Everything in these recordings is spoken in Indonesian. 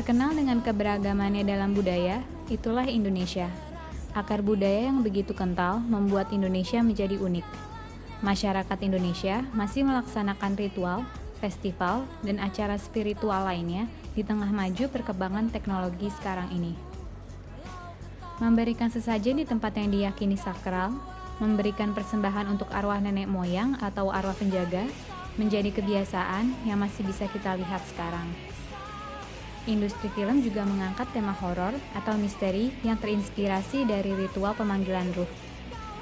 Terkenal dengan keberagamannya dalam budaya, itulah Indonesia. Akar budaya yang begitu kental membuat Indonesia menjadi unik. Masyarakat Indonesia masih melaksanakan ritual, festival, dan acara spiritual lainnya di tengah maju perkembangan teknologi sekarang ini. Memberikan sesajen di tempat yang diyakini sakral, memberikan persembahan untuk arwah nenek moyang atau arwah penjaga, menjadi kebiasaan yang masih bisa kita lihat sekarang. Industri film juga mengangkat tema horor atau misteri yang terinspirasi dari ritual pemanggilan ruh.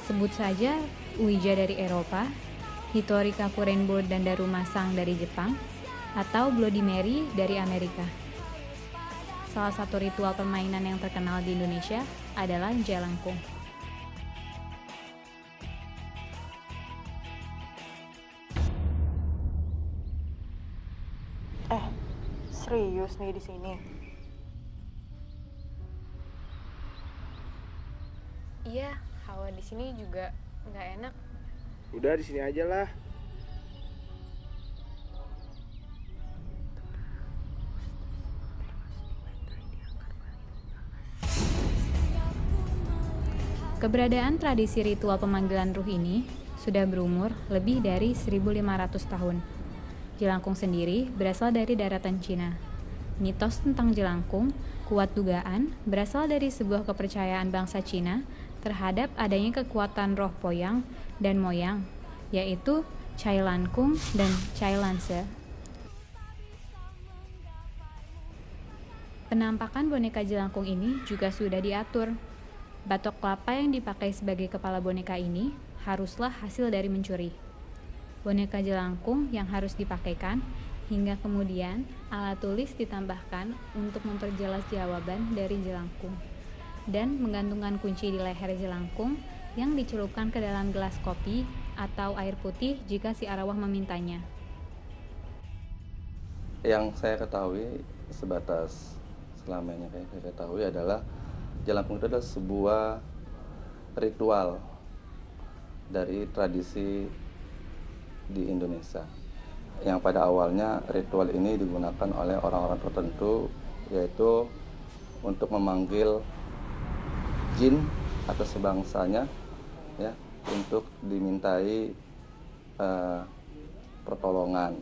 Sebut saja Ouija dari Eropa, Hitori Kakurenbo dan Darumasang dari Jepang, atau Bloody Mary dari Amerika. Salah satu ritual permainan yang terkenal di Indonesia adalah Jelangkung. Serius nih di sini? Iya, hawa di sini juga nggak enak. Udah di sini aja lah. Keberadaan tradisi ritual pemanggilan ruh ini sudah berumur lebih dari 1.500 tahun. Jelangkung sendiri berasal dari daratan Cina. Mitos tentang jelangkung kuat dugaan berasal dari sebuah kepercayaan bangsa Cina terhadap adanya kekuatan roh poyang dan moyang, yaitu Cai Lankung dan Cai Lanse. Penampakan boneka jelangkung ini juga sudah diatur. Batok kelapa yang dipakai sebagai kepala boneka ini haruslah hasil dari mencuri. Boneka jelangkung yang harus dipakaikan, hingga kemudian alat tulis ditambahkan untuk memperjelas jawaban dari jelangkung, dan menggantungkan kunci di leher jelangkung yang dicelupkan ke dalam gelas kopi atau air putih jika si arwah memintanya. Yang saya ketahui sebatas selama ini yang saya ketahui adalah jelangkung itu adalah sebuah ritual dari tradisi di Indonesia, yang pada awalnya ritual ini digunakan oleh orang-orang tertentu, yaitu untuk memanggil jin atau sebangsanya, ya, untuk dimintai pertolongan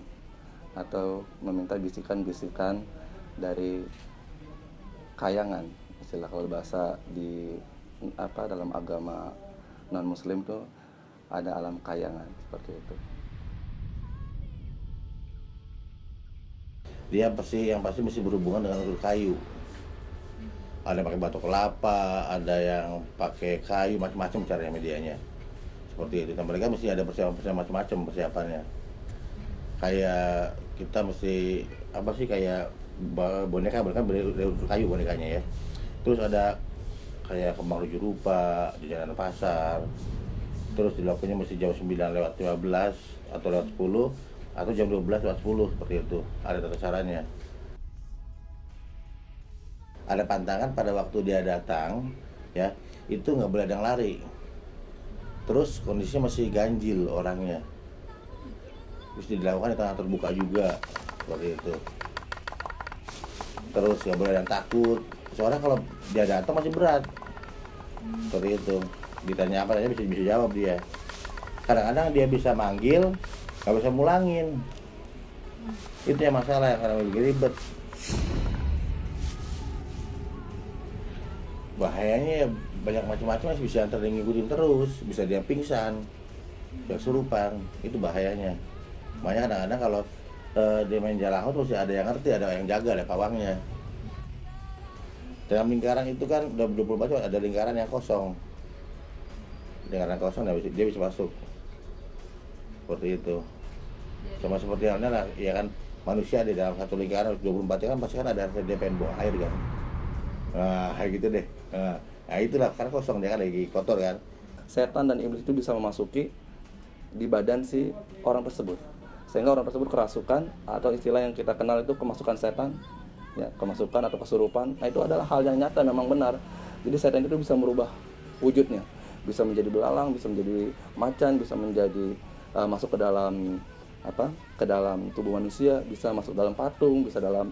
atau meminta bisikan-bisikan dari kayangan, istilah kalau bahasa di dalam agama non Muslim tuh ada alam kayangan seperti itu. Dia yang pasti mesti berhubungan dengan unsur kayu. Ada yang pakai batok kelapa, ada yang pakai kayu, macam-macam caranya medianya. Seperti itu. Dan mereka mesti ada persiapan macam-macam persiapannya. Kayak kita mesti kayak boneka dari unsur kayu bonekanya ya. Terus ada kayak kembang 7 rupa di jalan pasar. Terus dilakukannya mesti jam 9:15 atau lewat 10 atau jam 12:10 seperti itu. Ada tata caranya. Ada pantangan pada waktu dia datang, ya, itu nggak boleh ada yang lari. Terus kondisinya masih ganjil orangnya. Mesti dilakukan di tanah terbuka juga, seperti itu. Terus nggak boleh ada yang takut. Soalnya kalau dia datang masih berat, seperti itu. Ditanya apa aja bisa jawab dia. Kadang-kadang dia bisa manggil, nggak bisa mulangin. Itu yang masalah, yang kadang lebih ribet. Bahayanya ya banyak macam-macam, bisa antar ngikutin terus, bisa dia pingsan, bisa kesurupan, itu bahayanya. Makanya kadang-kadang kalau dia main jalangkung terus ada yang ngerti, ada yang jaga, ada pawangnya. Dalam lingkaran itu kan udah 24 jam ada lingkaran yang kosong. Lingkaran kosong dia bisa masuk. Seperti itu. Sama seperti halnya lah, ya kan manusia di dalam satu lingkaran 24 jam kan pasti kan ada dia pengen buang air kan. Nah, kayak gitu deh. Nah, itulah karena kosong, dia kan lagi kotor kan. Setan dan iblis itu bisa memasuki di badan si orang tersebut, sehingga orang tersebut kerasukan, atau istilah yang kita kenal itu kemasukan setan, ya, kemasukan atau kesurupan. Nah, itu adalah hal yang nyata, memang benar. Jadi setan itu bisa merubah wujudnya, bisa menjadi belalang, bisa menjadi macan, bisa menjadi masuk ke dalam tubuh manusia, bisa masuk dalam patung, bisa dalam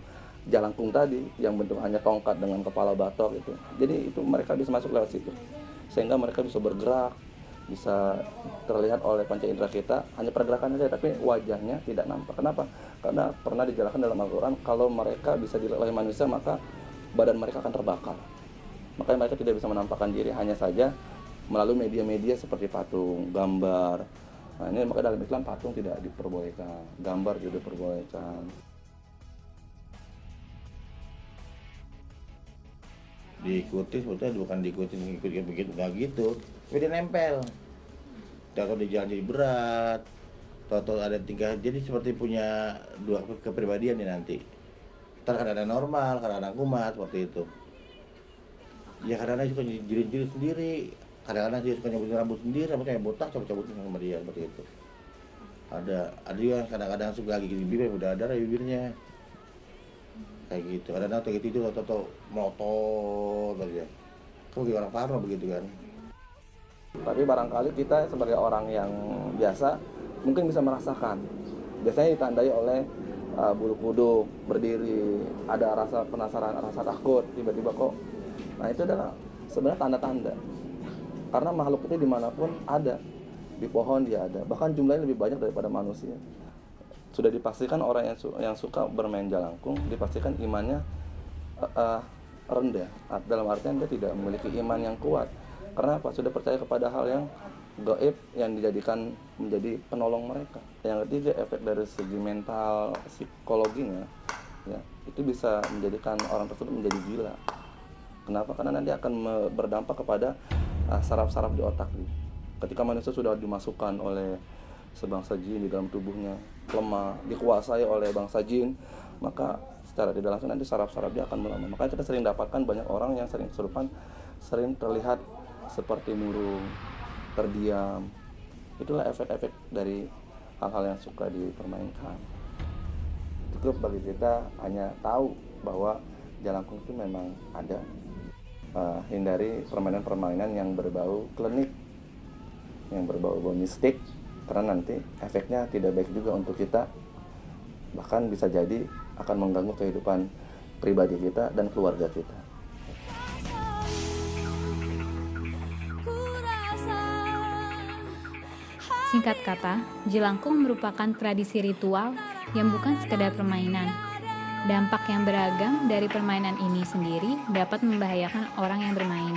jalangkung tadi yang bentuk hanya tongkat dengan kepala batok itu. Jadi itu mereka bisa masuk lewat situ, sehingga mereka bisa bergerak, bisa terlihat oleh panca indera kita hanya pergerakan saja, tapi wajahnya tidak nampak. Kenapa? Karena pernah dijelaskan dalam Al-Quran, kalau mereka bisa dilihat oleh manusia maka badan mereka akan terbakar. Makanya mereka tidak bisa menampakkan diri, hanya saja melalui media-media seperti patung, gambar. Nah ini maka dalam Islam patung tidak diperbolehkan, gambar juga diperbolehkan. Diikuti sebetulnya bukan diikuti begitu nggak gitu, tapi dia nempel. Tahu di jalan jadi berat, tahu ada tingkah, jadi seperti punya dua kepribadian nih nanti. Ntar kadang-kadang normal, kadang-kadang kumat seperti itu. Ya kadang-kadang suka jirit-jirit sendiri, kadang-kadang dia suka nyabutin rambut sendiri, rambutnya botak, cabut-cabutin sama dia seperti itu. Ada juga kadang-kadang suka gigit bibir, udah ada bibirnya. Kayak gitu, kadang-kadang kayak gitu atau motor aja. Kamu kayak orang parno begitu kan. Tapi barangkali kita sebagai orang yang biasa mungkin bisa merasakan. Biasanya ditandai oleh bulu kuduk, berdiri, ada rasa penasaran, rasa takut, tiba-tiba kok. Nah itu adalah sebenarnya tanda-tanda. Karena makhluk itu dimanapun ada, di pohon dia ada, bahkan jumlahnya lebih banyak daripada manusia. Sudah dipastikan orang yang suka bermain jalangkung dipastikan imannya rendah. Dalam artian dia tidak memiliki iman yang kuat. Karena apa? Sudah percaya kepada hal yang gaib yang dijadikan menjadi penolong mereka. Yang ketiga, efek dari segi mental, psikologinya, ya, itu bisa menjadikan orang tersebut menjadi gila. Kenapa? Karena nanti akan berdampak kepada saraf-saraf di otak. Ketika manusia sudah dimasukkan oleh sebangsa jin di dalam tubuhnya, lemah, dikuasai oleh bangsa jin, maka secara tidak langsung nanti saraf-saraf dia akan melemah. Makanya kita sering dapatkan banyak orang yang sering kesurupan, sering terlihat seperti murung, terdiam. Itulah efek-efek dari hal-hal yang suka dipermainkan. Cukup bagi kita hanya tahu bahwa jalangkung itu memang ada. Hindari permainan-permainan yang berbau klinik, yang berbau mistik, karena nanti efeknya tidak baik juga untuk kita, bahkan bisa jadi akan mengganggu kehidupan pribadi kita dan keluarga kita. Singkat kata, jelangkung merupakan tradisi ritual yang bukan sekedar permainan. Dampak yang beragam dari permainan ini sendiri dapat membahayakan orang yang bermain.